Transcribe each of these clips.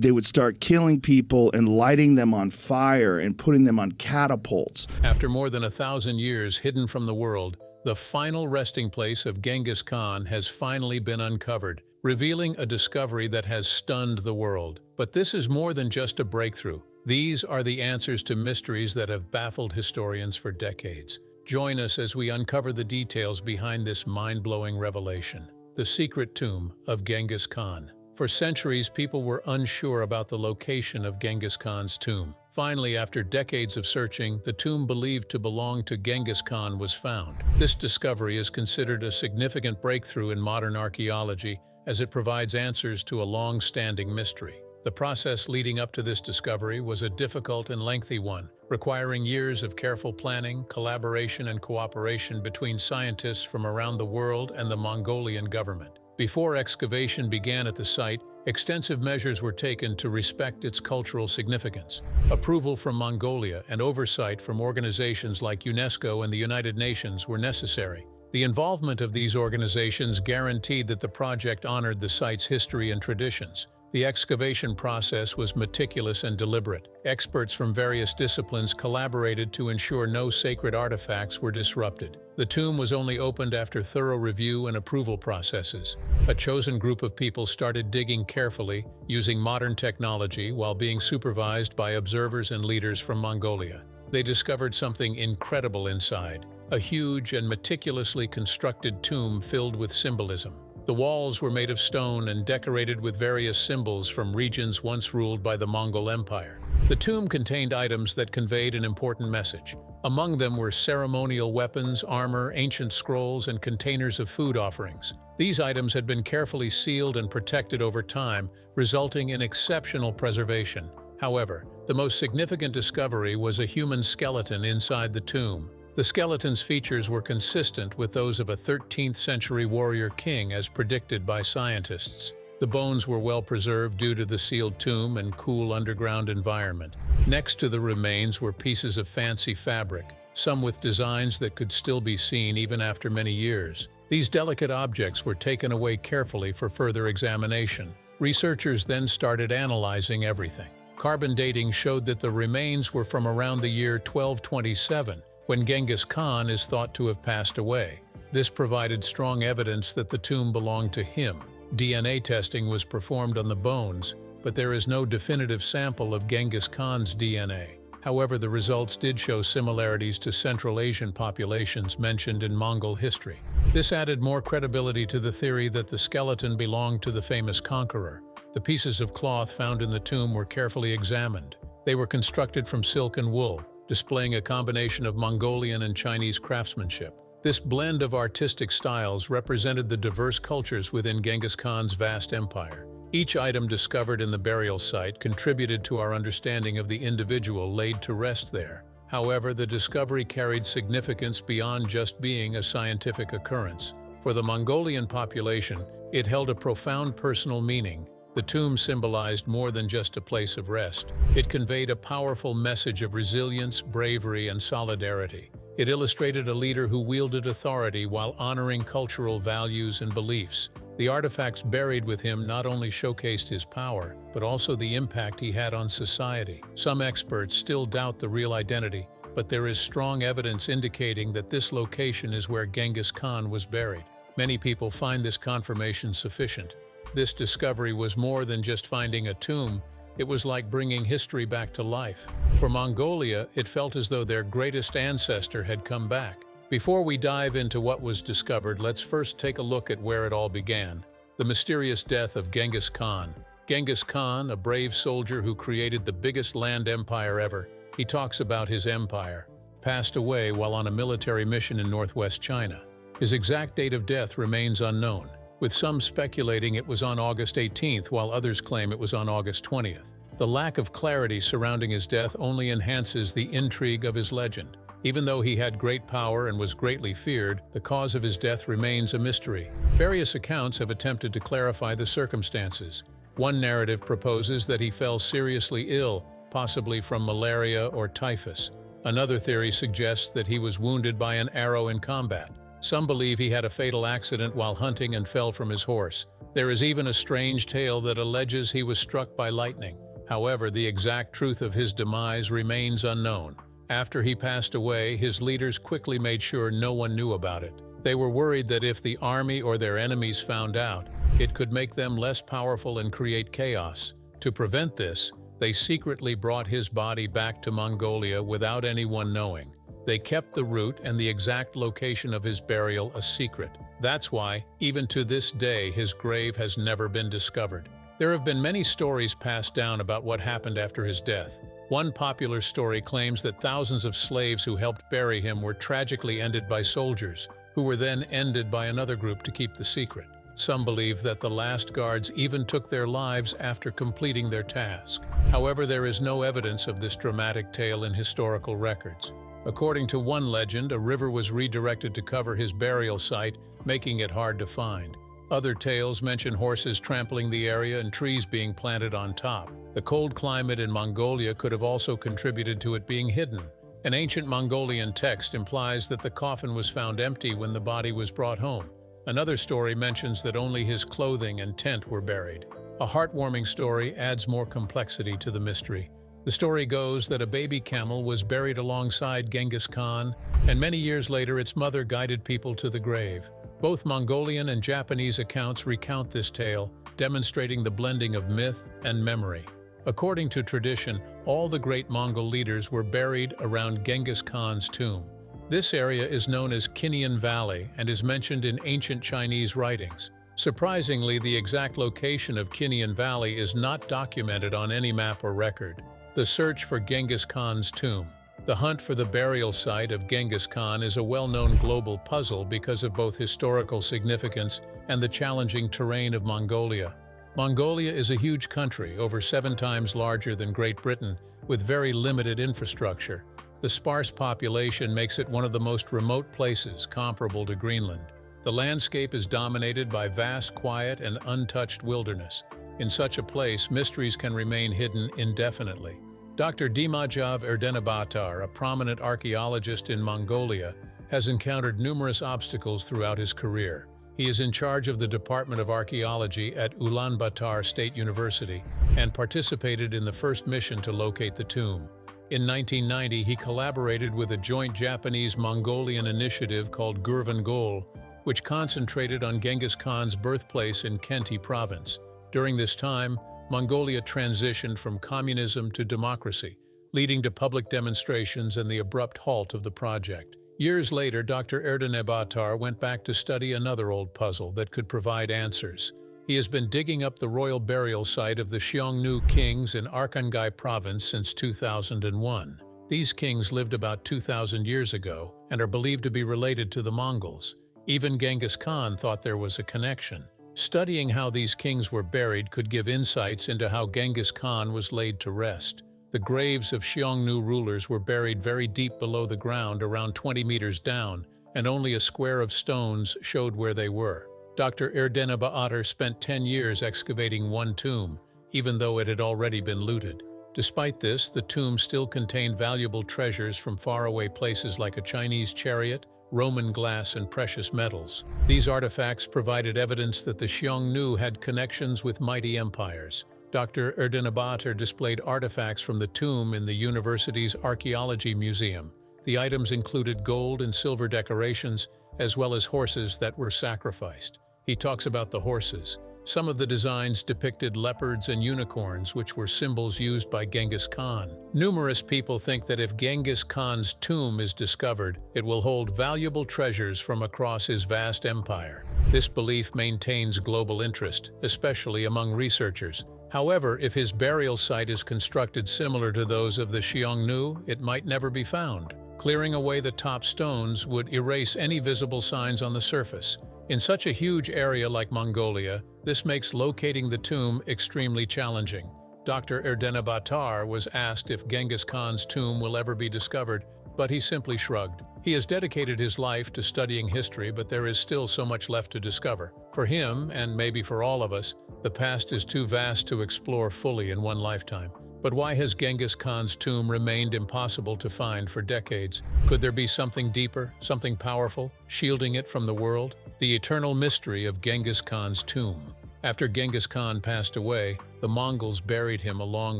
they would start killing people and lighting them on fire and putting them on catapults. After more than 1,000 years hidden from the world, the final resting place of Genghis Khan has finally been uncovered, revealing a discovery that has stunned the world. But this is more than just a breakthrough. These are the answers to mysteries that have baffled historians for decades. Join us as we uncover the details behind this mind-blowing revelation: the secret tomb of Genghis Khan. For centuries, people were unsure about the location of Genghis Khan's tomb. Finally, after decades of searching, the tomb believed to belong to Genghis Khan was found. This discovery is considered a significant breakthrough in modern archaeology, as it provides answers to a long-standing mystery. The process leading up to this discovery was a difficult and lengthy one, requiring years of careful planning, collaboration, and cooperation between scientists from around the world and the Mongolian government. Before excavation began at the site, extensive measures were taken to respect its cultural significance. Approval from Mongolia and oversight from organizations like UNESCO and the United Nations were necessary. The involvement of these organizations guaranteed that the project honored the site's history and traditions. The excavation process was meticulous and deliberate. Experts from various disciplines collaborated to ensure no sacred artifacts were disrupted. The tomb was only opened after thorough review and approval processes. A chosen group of people started digging carefully, using modern technology while being supervised by observers and leaders from Mongolia. They discovered something incredible inside: a huge and meticulously constructed tomb filled with symbolism. The walls were made of stone and decorated with various symbols from regions once ruled by the Mongol Empire. The tomb contained items that conveyed an important message. Among them were ceremonial weapons, armor, ancient scrolls, and containers of food offerings. These items had been carefully sealed and protected over time, resulting in exceptional preservation. However, the most significant discovery was a human skeleton inside the tomb. The skeleton's features were consistent with those of a 13th-century warrior king as predicted by scientists. The bones were well preserved due to the sealed tomb and cool underground environment. Next to the remains were pieces of fancy fabric, some with designs that could still be seen even after many years. These delicate objects were taken away carefully for further examination. Researchers then started analyzing everything. Carbon dating showed that the remains were from around the year 1227, when Genghis Khan is thought to have passed away. This provided strong evidence that the tomb belonged to him. DNA testing was performed on the bones, but there is no definitive sample of Genghis Khan's DNA. However, the results did show similarities to Central Asian populations mentioned in Mongol history. This added more credibility to the theory that the skeleton belonged to the famous conqueror. The pieces of cloth found in the tomb were carefully examined. They were constructed from silk and wool, displaying a combination of Mongolian and Chinese craftsmanship. This blend of artistic styles represented the diverse cultures within Genghis Khan's vast empire. Each item discovered in the burial site contributed to our understanding of the individual laid to rest there. However, the discovery carried significance beyond just being a scientific occurrence. For the Mongolian population, it held a profound personal meaning. The tomb symbolized more than just a place of rest. It conveyed a powerful message of resilience, bravery, and solidarity. It illustrated a leader who wielded authority while honoring cultural values and beliefs. The artifacts buried with him not only showcased his power, but also the impact he had on society. Some experts still doubt the real identity, but there is strong evidence indicating that this location is where Genghis Khan was buried. Many people find this confirmation sufficient. This discovery was more than just finding a tomb. It was like bringing history back to life. For Mongolia, it felt as though their greatest ancestor had come back. Before we dive into what was discovered, let's first take a look at where it all began. The mysterious death of Genghis Khan. Genghis Khan, a brave soldier who created the biggest land empire ever, he talks about his empire, passed away while on a military mission in northwest China. His exact date of death remains unknown, with some speculating it was on August 18th while others claim it was on August 20th. The lack of clarity surrounding his death only enhances the intrigue of his legend. Even though he had great power and was greatly feared, the cause of his death remains a mystery. Various accounts have attempted to clarify the circumstances. One narrative proposes that he fell seriously ill, possibly from malaria or typhus. Another theory suggests that he was wounded by an arrow in combat. Some believe he had a fatal accident while hunting and fell from his horse. There is even a strange tale that alleges he was struck by lightning. However, the exact truth of his demise remains unknown. After he passed away, his leaders quickly made sure no one knew about it. They were worried that if the army or their enemies found out, it could make them less powerful and create chaos. To prevent this, they secretly brought his body back to Mongolia without anyone knowing. They kept the route and the exact location of his burial a secret. That's why, even to this day, his grave has never been discovered. There have been many stories passed down about what happened after his death. One popular story claims that thousands of slaves who helped bury him were tragically ended by soldiers, who were then ended by another group to keep the secret. Some believe that the last guards even took their lives after completing their task. However, there is no evidence of this dramatic tale in historical records. According to one legend, a river was redirected to cover his burial site, making it hard to find. Other tales mention horses trampling the area and trees being planted on top. The cold climate in Mongolia could have also contributed to it being hidden. An ancient Mongolian text implies that the coffin was found empty when the body was brought home. Another story mentions that only his clothing and tent were buried. A heartwarming story adds more complexity to the mystery. The story goes that a baby camel was buried alongside Genghis Khan, and many years later its mother guided people to the grave. Both Mongolian and Japanese accounts recount this tale, demonstrating the blending of myth and memory. According to tradition, all the great Mongol leaders were buried around Genghis Khan's tomb. This area is known as Kinyan Valley and is mentioned in ancient Chinese writings. Surprisingly, the exact location of Kinyan Valley is not documented on any map or record. The search for Genghis Khan's tomb. The hunt for the burial site of Genghis Khan is a well-known global puzzle because of both historical significance and the challenging terrain of Mongolia. Mongolia is a huge country, over 7 times larger than Great Britain, with very limited infrastructure. The sparse population makes it one of the most remote places, comparable to Greenland. The landscape is dominated by vast, quiet, and untouched wilderness. In such a place, mysteries can remain hidden indefinitely. Dr. Dimitrov Erdenabatar, a prominent archaeologist in Mongolia, has encountered numerous obstacles throughout his career. He is in charge of the Department of Archaeology at Ulaanbaatar State University and participated in the first mission to locate the tomb. In 1990, he collaborated with a joint Japanese-Mongolian initiative called Gurvan Gol, which concentrated on Genghis Khan's birthplace in Khenti province. During this time, Mongolia transitioned from communism to democracy, leading to public demonstrations and the abrupt halt of the project. Years later, Dr. Erdenabatar went back to study another old puzzle that could provide answers. He has been digging up the royal burial site of the Xiongnu kings in Arkhangai province since 2001. These kings lived about 2,000 years ago and are believed to be related to the Mongols. Even Genghis Khan thought there was a connection. Studying how these kings were buried could give insights into how Genghis Khan was laid to rest. The graves of Xiongnu rulers were buried very deep below the ground, around 20 meters down, and only a square of stones showed where they were. Dr. Erdenabatar spent 10 years excavating one tomb, even though it had already been looted. Despite this, the tomb still contained valuable treasures from faraway places like a Chinese chariot, Roman glass, and precious metals. These artifacts provided evidence that the Xiongnu had connections with mighty empires. Dr. Erdenabatar displayed artifacts from the tomb in the university's Archaeology Museum. The items included gold and silver decorations, as well as horses that were sacrificed. He talks about the horses. Some of the designs depicted leopards and unicorns, which were symbols used by Genghis Khan. Numerous people think that if Genghis Khan's tomb is discovered, it will hold valuable treasures from across his vast empire. This belief maintains global interest, especially among researchers. However, if his burial site is constructed similar to those of the Xiongnu, it might never be found. Clearing away the top stones would erase any visible signs on the surface. In such a huge area like Mongolia, this makes locating the tomb extremely challenging. Dr. Erdenabatar was asked if Genghis Khan's tomb will ever be discovered, but he simply shrugged. He has dedicated his life to studying history, but there is still so much left to discover. For him, and maybe for all of us, the past is too vast to explore fully in one lifetime. But why has Genghis Khan's tomb remained impossible to find for decades? Could there be something deeper, something powerful, shielding it from the world? The eternal mystery of Genghis Khan's tomb. After Genghis Khan passed away, the Mongols buried him along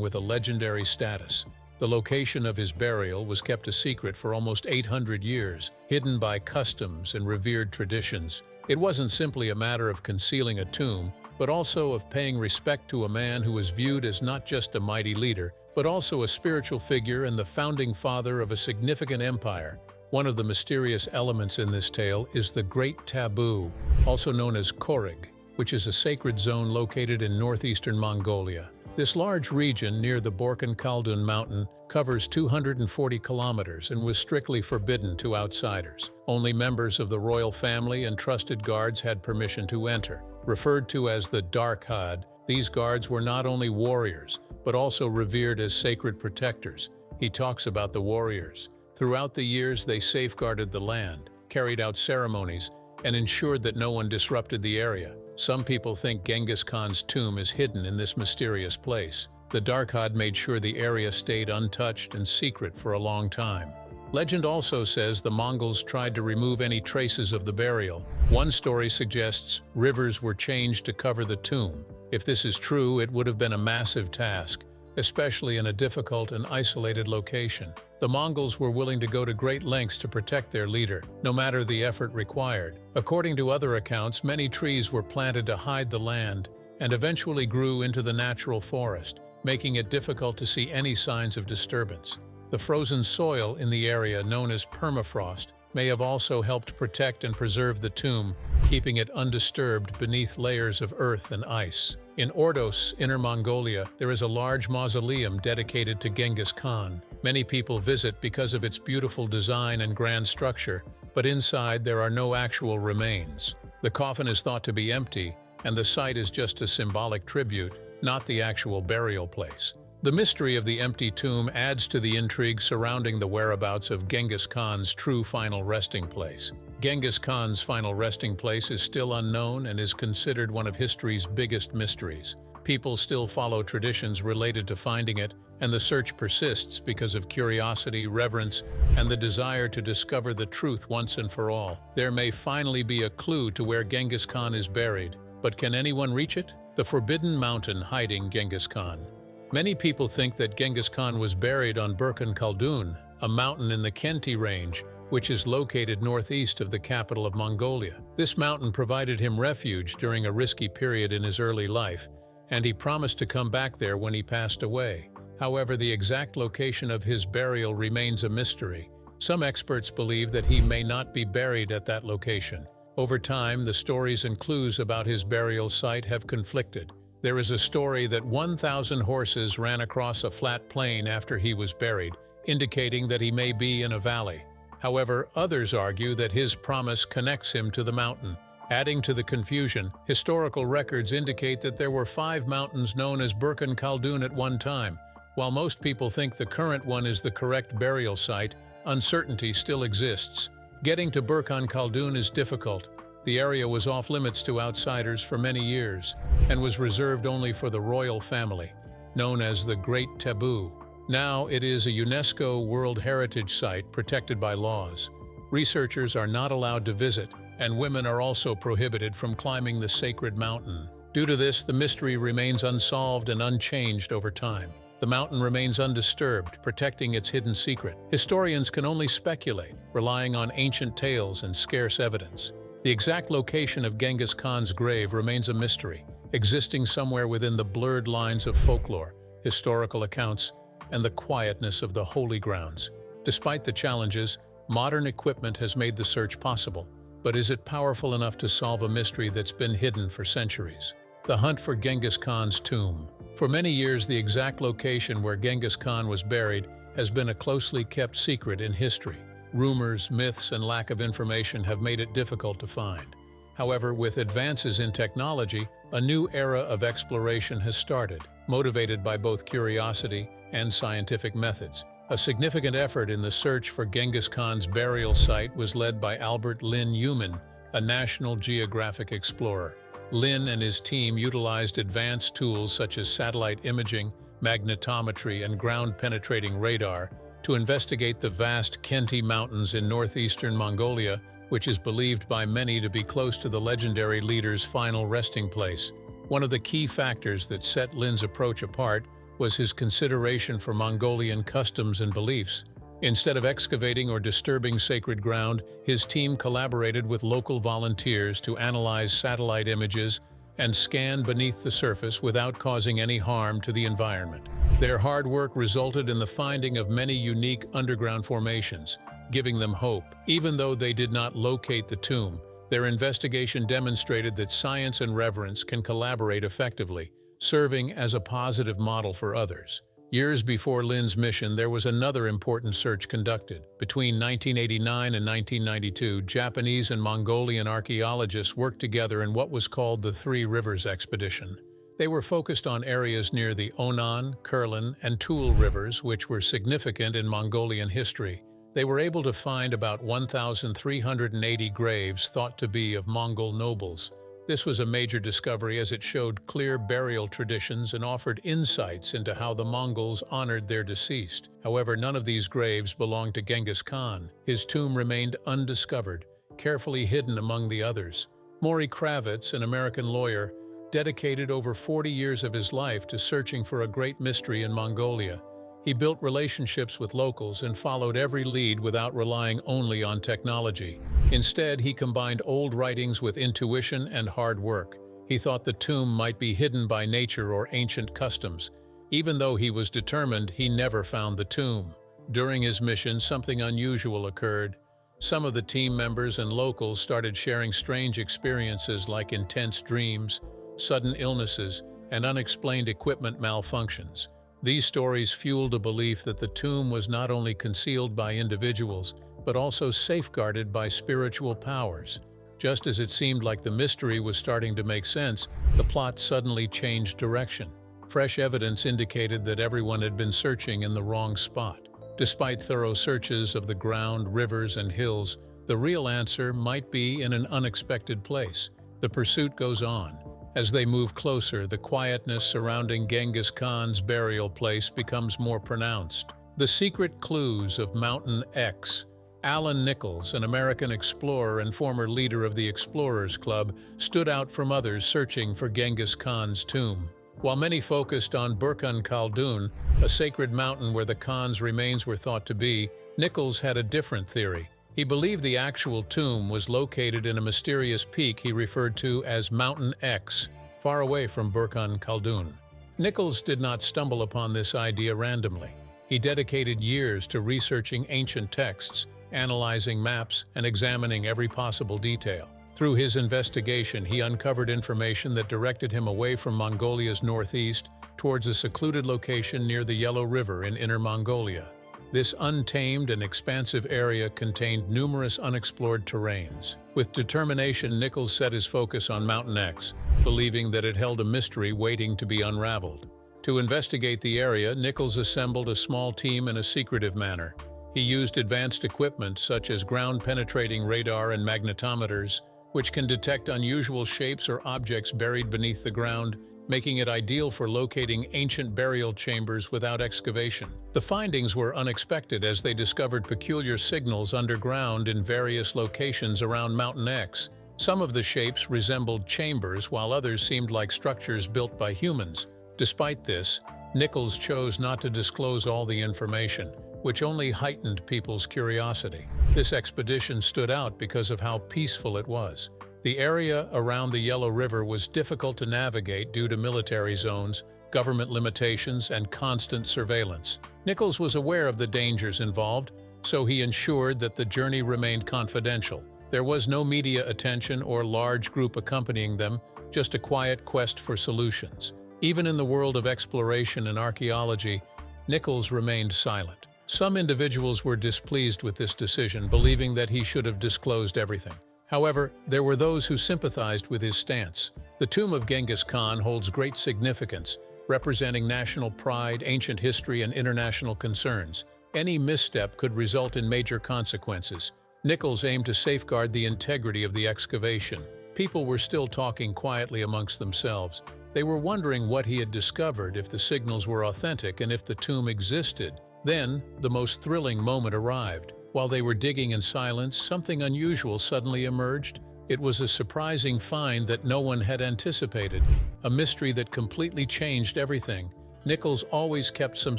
with a legendary status. The location of his burial was kept a secret for almost 800 years, hidden by customs and revered traditions. It wasn't simply a matter of concealing a tomb, but also of paying respect to a man who was viewed as not just a mighty leader, but also a spiritual figure and the founding father of a significant empire. One of the mysterious elements in this tale is the Great Taboo, also known as Korig, which is a sacred zone located in northeastern Mongolia. This large region near the Burkhan Khaldun mountain covers 240 kilometers and was strictly forbidden to outsiders. Only members of the royal family and trusted guards had permission to enter. Referred to as the Dark Hod, these guards were not only warriors, but also revered as sacred protectors. He talks about the warriors. Throughout the years, they safeguarded the land, carried out ceremonies, and ensured that no one disrupted the area. Some people think Genghis Khan's tomb is hidden in this mysterious place. The Dark Hod made sure the area stayed untouched and secret for a long time. Legend also says the Mongols tried to remove any traces of the burial. One story suggests rivers were changed to cover the tomb. If this is true, it would have been a massive task, especially in a difficult and isolated location. The Mongols were willing to go to great lengths to protect their leader, no matter the effort required. According to other accounts, many trees were planted to hide the land and eventually grew into the natural forest, making it difficult to see any signs of disturbance. The frozen soil in the area, known as permafrost, may have also helped protect and preserve the tomb, keeping it undisturbed beneath layers of earth and ice. In Ordos, Inner Mongolia, there is a large mausoleum dedicated to Genghis Khan. Many people visit because of its beautiful design and grand structure, but inside there are no actual remains. The coffin is thought to be empty, and the site is just a symbolic tribute, not the actual burial place. The mystery of the empty tomb adds to the intrigue surrounding the whereabouts of Genghis Khan's true final resting place. Genghis Khan's final resting place is still unknown and is considered one of history's biggest mysteries. People still follow traditions related to finding it, and the search persists because of curiosity, reverence, and the desire to discover the truth once and for all. There may finally be a clue to where Genghis Khan is buried, but can anyone reach it? The forbidden mountain hiding Genghis Khan. Many people think that Genghis Khan was buried on Burkhan Khaldun, a mountain in the Khenti range, which is located northeast of the capital of Mongolia. This mountain provided him refuge during a risky period in his early life, and he promised to come back there when he passed away. However, the exact location of his burial remains a mystery. Some experts believe that he may not be buried at that location. Over time, the stories and clues about his burial site have conflicted. There is a story that 1,000 horses ran across a flat plain after he was buried, indicating that he may be in a valley. However, others argue that his promise connects him to the mountain. Adding to the confusion, historical records indicate that there were 5 mountains known as Burkhan Khaldun at one time. While most people think the current one is the correct burial site, uncertainty still exists. Getting to Burkhan Khaldun is difficult. The area was off-limits to outsiders for many years and was reserved only for the royal family, known as the Great Taboo. Now it is a UNESCO World Heritage Site protected by laws. Researchers are not allowed to visit, and women are also prohibited from climbing the sacred mountain. Due to this, the mystery remains unsolved and unchanged over time. The mountain remains undisturbed, protecting its hidden secret. Historians can only speculate, relying on ancient tales and scarce evidence. The exact location of Genghis Khan's grave remains a mystery, existing somewhere within the blurred lines of folklore, historical accounts, and the quietness of the holy grounds. Despite the challenges, modern equipment has made the search possible. But is it powerful enough to solve a mystery that's been hidden for centuries? The hunt for Genghis Khan's tomb. For many years, the exact location where Genghis Khan was buried has been a closely kept secret in history. Rumors, myths, and lack of information have made it difficult to find. However, with advances in technology, a new era of exploration has started, motivated by both curiosity and scientific methods. A significant effort in the search for Genghis Khan's burial site was led by Albert Lynn Euman, a National Geographic explorer. Lynn and his team utilized advanced tools such as satellite imaging, magnetometry, and ground-penetrating radar to investigate the vast Khenti Mountains in northeastern Mongolia, which is believed by many to be close to the legendary leader's final resting place. One of the key factors that set Lin's approach apart was his consideration for Mongolian customs and beliefs. Instead of excavating or disturbing sacred ground, his team collaborated with local volunteers to analyze satellite images and scan beneath the surface without causing any harm to the environment. Their hard work resulted in the finding of many unique underground formations, giving them hope. Even though they did not locate the tomb, their investigation demonstrated that science and reverence can collaborate effectively, serving as a positive model for others. Years before Lin's mission, there was another important search conducted. Between 1989 and 1992, Japanese and Mongolian archaeologists worked together in what was called the Three Rivers Expedition. They were focused on areas near the Onan, Kurlan, and Tul rivers, which were significant in Mongolian history. They were able to find about 1,380 graves thought to be of Mongol nobles. This was a major discovery as it showed clear burial traditions and offered insights into how the Mongols honored their deceased. However, none of these graves belonged to Genghis Khan. His tomb remained undiscovered, carefully hidden among the others. Maury Kravitz, an American lawyer, dedicated over 40 years of his life to searching for a great mystery in Mongolia. He built relationships with locals and followed every lead without relying only on technology. Instead, he combined old writings with intuition and hard work. He thought the tomb might be hidden by nature or ancient customs. Even though he was determined, he never found the tomb. During his mission, something unusual occurred. Some of the team members and locals started sharing strange experiences like intense dreams, sudden illnesses, and unexplained equipment malfunctions. These stories fueled a belief that the tomb was not only concealed by individuals, but also safeguarded by spiritual powers. Just as it seemed like the mystery was starting to make sense, the plot suddenly changed direction. Fresh evidence indicated that everyone had been searching in the wrong spot. Despite thorough searches of the ground, rivers, and hills, the real answer might be in an unexpected place. The pursuit goes on. As they move closer, the quietness surrounding Genghis Khan's burial place becomes more pronounced. The secret clues of Mountain X. Alan Nichols, an American explorer and former leader of the Explorers Club, stood out from others searching for Genghis Khan's tomb. While many focused on Burkhan Khaldun, a sacred mountain where the Khan's remains were thought to be, Nichols had a different theory. He believed the actual tomb was located in a mysterious peak he referred to as Mountain X, far away from Burkhan Khaldun. Nichols did not stumble upon this idea randomly. He dedicated years to researching ancient texts, analyzing maps, and examining every possible detail. Through his investigation, he uncovered information that directed him away from Mongolia's northeast towards a secluded location near the Yellow River in Inner Mongolia. This untamed and expansive area contained numerous unexplored terrains. With determination, Nichols set his focus on Mountain X, believing that it held a mystery waiting to be unraveled. To investigate the area, Nichols assembled a small team in a secretive manner. He used advanced equipment such as ground-penetrating radar and magnetometers, which can detect unusual shapes or objects buried beneath the ground, making it ideal for locating ancient burial chambers without excavation. The findings were unexpected as they discovered peculiar signals underground in various locations around Mountain X. Some of the shapes resembled chambers, while others seemed like structures built by humans. Despite this, Nichols chose not to disclose all the information, which only heightened people's curiosity. This expedition stood out because of how peaceful it was. The area around the Yellow River was difficult to navigate due to military zones, government limitations, and constant surveillance. Nichols was aware of the dangers involved, so he ensured that the journey remained confidential. There was no media attention or large group accompanying them, just a quiet quest for solutions. Even in the world of exploration and archaeology, Nichols remained silent. Some individuals were displeased with this decision, believing that he should have disclosed everything. However, there were those who sympathized with his stance. The tomb of Genghis Khan holds great significance, representing national pride, ancient history, and international concerns. Any misstep could result in major consequences. Nichols aimed to safeguard the integrity of the excavation. People were still talking quietly amongst themselves, They were wondering what he had discovered, if the signals were authentic, and if the tomb existed. Then, the most thrilling moment arrived. While they were digging in silence, something unusual suddenly emerged. It was a surprising find that no one had anticipated, a mystery that completely changed everything. Nichols always kept some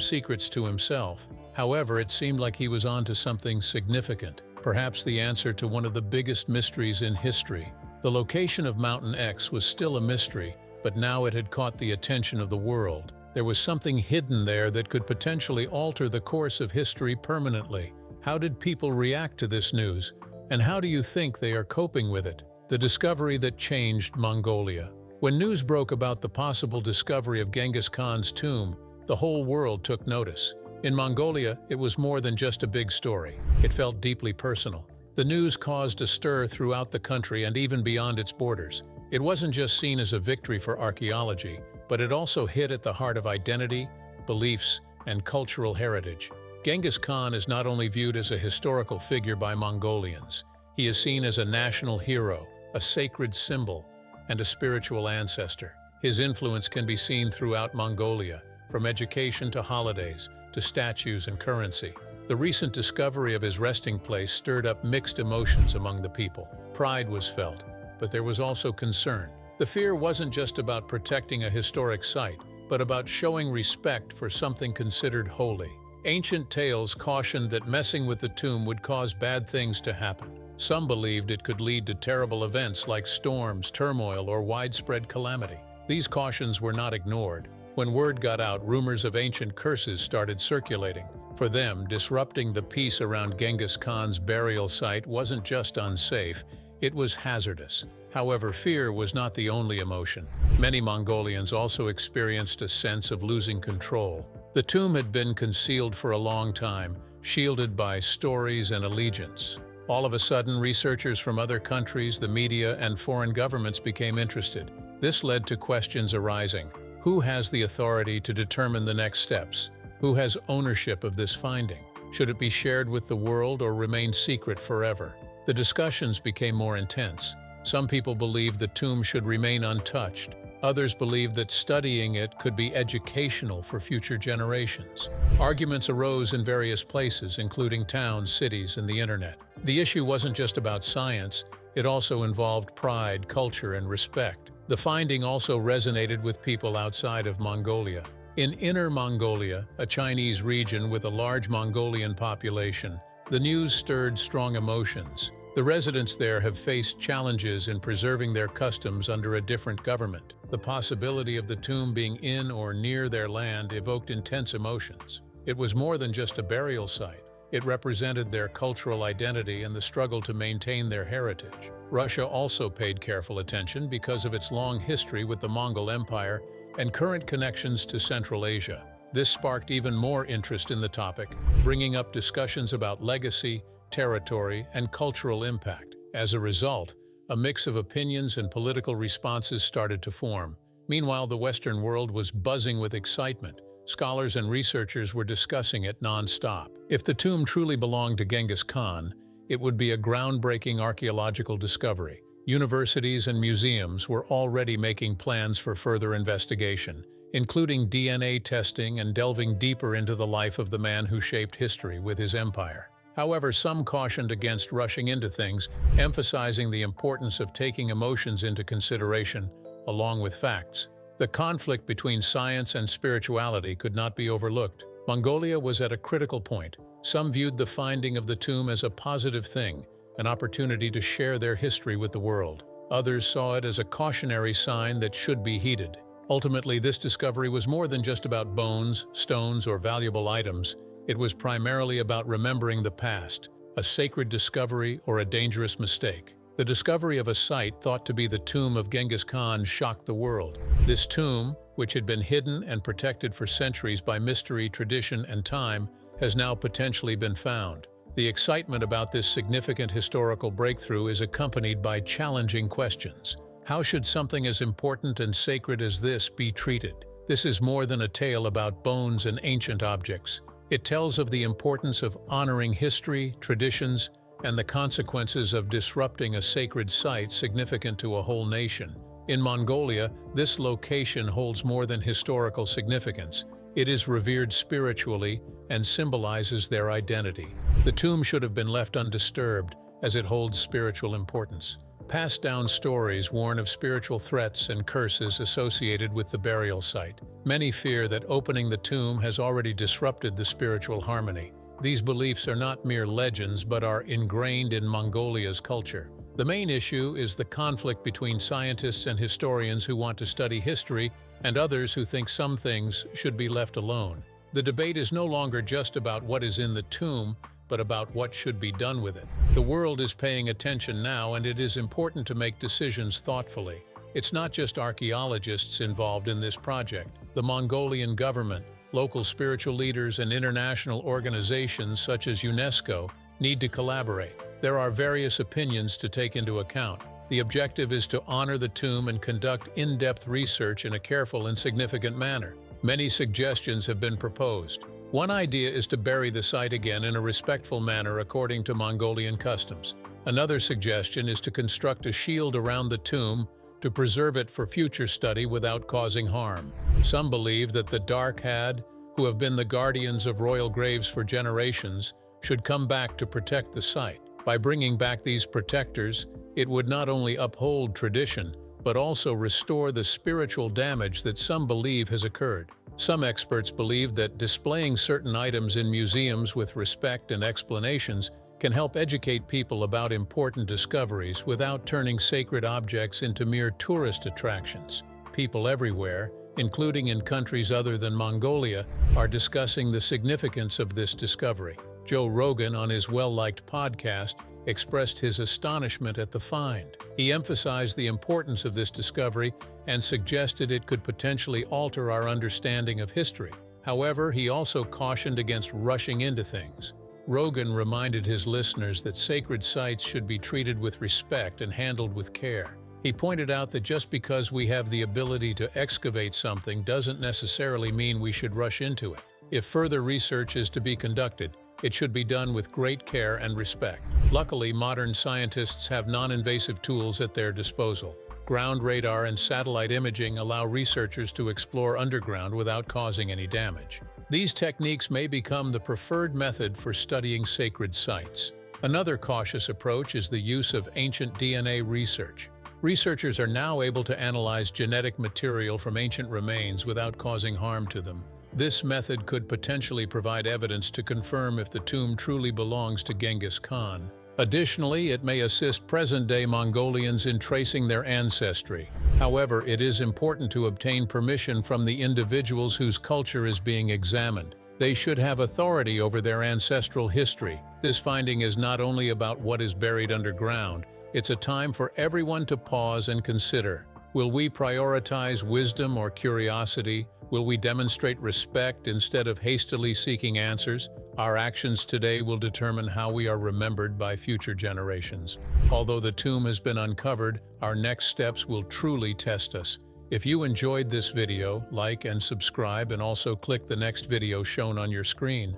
secrets to himself. However, it seemed like he was onto something significant, perhaps the answer to one of the biggest mysteries in history. The location of Mountain X was still a mystery, but now it had caught the attention of the world. There was something hidden there that could potentially alter the course of history permanently. How did people react to this news? And how do you think they are coping with it? The discovery that changed Mongolia. When news broke about the possible discovery of Genghis Khan's tomb, the whole world took notice. In Mongolia, it was more than just a big story. It felt deeply personal. The news caused a stir throughout the country and even beyond its borders. It wasn't just seen as a victory for archaeology, but it also hit at the heart of identity, beliefs, and cultural heritage. Genghis Khan is not only viewed as a historical figure by Mongolians, he is seen as a national hero, a sacred symbol, and a spiritual ancestor. His influence can be seen throughout Mongolia, from education to holidays, to statues and currency. The recent discovery of his resting place stirred up mixed emotions among the people. Pride was felt, but there was also concern. The fear wasn't just about protecting a historic site, but about showing respect for something considered holy. Ancient tales cautioned that messing with the tomb would cause bad things to happen. Some believed it could lead to terrible events like storms, turmoil, or widespread calamity. These cautions were not ignored. When word got out, rumors of ancient curses started circulating. For them, disrupting the peace around Genghis Khan's burial site wasn't just unsafe, it was hazardous. However, fear was not the only emotion. Many Mongolians also experienced a sense of losing control. The tomb had been concealed for a long time, shielded by stories and allegiance. All of a sudden, researchers from other countries, the media, and foreign governments became interested. This led to questions arising. Who has the authority to determine the next steps? Who has ownership of this finding? Should it be shared with the world or remain secret forever? The discussions became more intense. Some people believed the tomb should remain untouched. Others believed that studying it could be educational for future generations. Arguments arose in various places, including towns, cities, and the internet. The issue wasn't just about science, it also involved pride, culture, and respect. The finding also resonated with people outside of Mongolia. In Inner Mongolia, a Chinese region with a large Mongolian population, the news stirred strong emotions. The residents there have faced challenges in preserving their customs under a different government. The possibility of the tomb being in or near their land evoked intense emotions. It was more than just a burial site. It represented their cultural identity and the struggle to maintain their heritage. Russia also paid careful attention because of its long history with the Mongol Empire and current connections to Central Asia. This sparked even more interest in the topic, bringing up discussions about legacy, territory, and cultural impact. As a result, a mix of opinions and political responses started to form. Meanwhile, the Western world was buzzing with excitement. Scholars and researchers were discussing it non-stop. If the tomb truly belonged to Genghis Khan, it would be a groundbreaking archaeological discovery. Universities and museums were already making plans for further investigation, including DNA testing and delving deeper into the life of the man who shaped history with his empire. However, some cautioned against rushing into things, emphasizing the importance of taking emotions into consideration, along with facts. The conflict between science and spirituality could not be overlooked. Mongolia was at a critical point. Some viewed the finding of the tomb as a positive thing, an opportunity to share their history with the world. Others saw it as a cautionary sign that should be heeded. Ultimately, this discovery was more than just about bones, stones, or valuable items. It was primarily about remembering the past, a sacred discovery or a dangerous mistake. The discovery of a site thought to be the tomb of Genghis Khan shocked the world. This tomb, which had been hidden and protected for centuries by mystery, tradition, and time, has now potentially been found. The excitement about this significant historical breakthrough is accompanied by challenging questions. How should something as important and sacred as this be treated? This is more than a tale about bones and ancient objects. It tells of the importance of honoring history, traditions, and the consequences of disrupting a sacred site significant to a whole nation. In Mongolia, this location holds more than historical significance. It is revered spiritually and symbolizes their identity. The tomb should have been left undisturbed, as it holds spiritual importance. Passed down stories warn of spiritual threats and curses associated with the burial site. Many fear that opening the tomb has already disrupted the spiritual harmony. These beliefs are not mere legends but are ingrained in Mongolia's culture. The main issue is the conflict between scientists and historians who want to study history and others who think some things should be left alone. The debate is no longer just about what is in the tomb, but about what should be done with it. The world is paying attention now, and it is important to make decisions thoughtfully. It's not just archaeologists involved in this project. The Mongolian government, local spiritual leaders, and international organizations such as UNESCO need to collaborate. There are various opinions to take into account. The objective is to honor the tomb and conduct in-depth research in a careful and significant manner. Many suggestions have been proposed. One idea is to bury the site again in a respectful manner according to Mongolian customs. Another suggestion is to construct a shield around the tomb to preserve it for future study without causing harm. Some believe that the Darkhad, who have been the guardians of royal graves for generations, should come back to protect the site. By bringing back these protectors, it would not only uphold tradition, but also restore the spiritual damage that some believe has occurred. Some experts believe that displaying certain items in museums with respect and explanations can help educate people about important discoveries without turning sacred objects into mere tourist attractions. People everywhere, including in countries other than Mongolia, are discussing the significance of this discovery. Joe Rogan, on his well-liked podcast, expressed his astonishment at the find. He emphasized the importance of this discovery and suggested it could potentially alter our understanding of history. However, he also cautioned against rushing into things. Rogan reminded his listeners that sacred sites should be treated with respect and handled with care. He pointed out that just because we have the ability to excavate something doesn't necessarily mean we should rush into it. If further research is to be conducted, it should be done with great care and respect. Luckily, modern scientists have non-invasive tools at their disposal. Ground radar and satellite imaging allow researchers to explore underground without causing any damage. These techniques may become the preferred method for studying sacred sites. Another cautious approach is the use of ancient DNA research. Researchers are now able to analyze genetic material from ancient remains without causing harm to them. This method could potentially provide evidence to confirm if the tomb truly belongs to Genghis Khan. Additionally, it may assist present-day Mongolians in tracing their ancestry. However, it is important to obtain permission from the individuals whose culture is being examined. They should have authority over their ancestral history. This finding is not only about what is buried underground, it's a time for everyone to pause and consider. Will we prioritize wisdom or curiosity? Will we demonstrate respect instead of hastily seeking answers? Our actions today will determine how we are remembered by future generations. Although the tomb has been uncovered, our next steps will truly test us. If you enjoyed this video, like and subscribe, and also click the next video shown on your screen.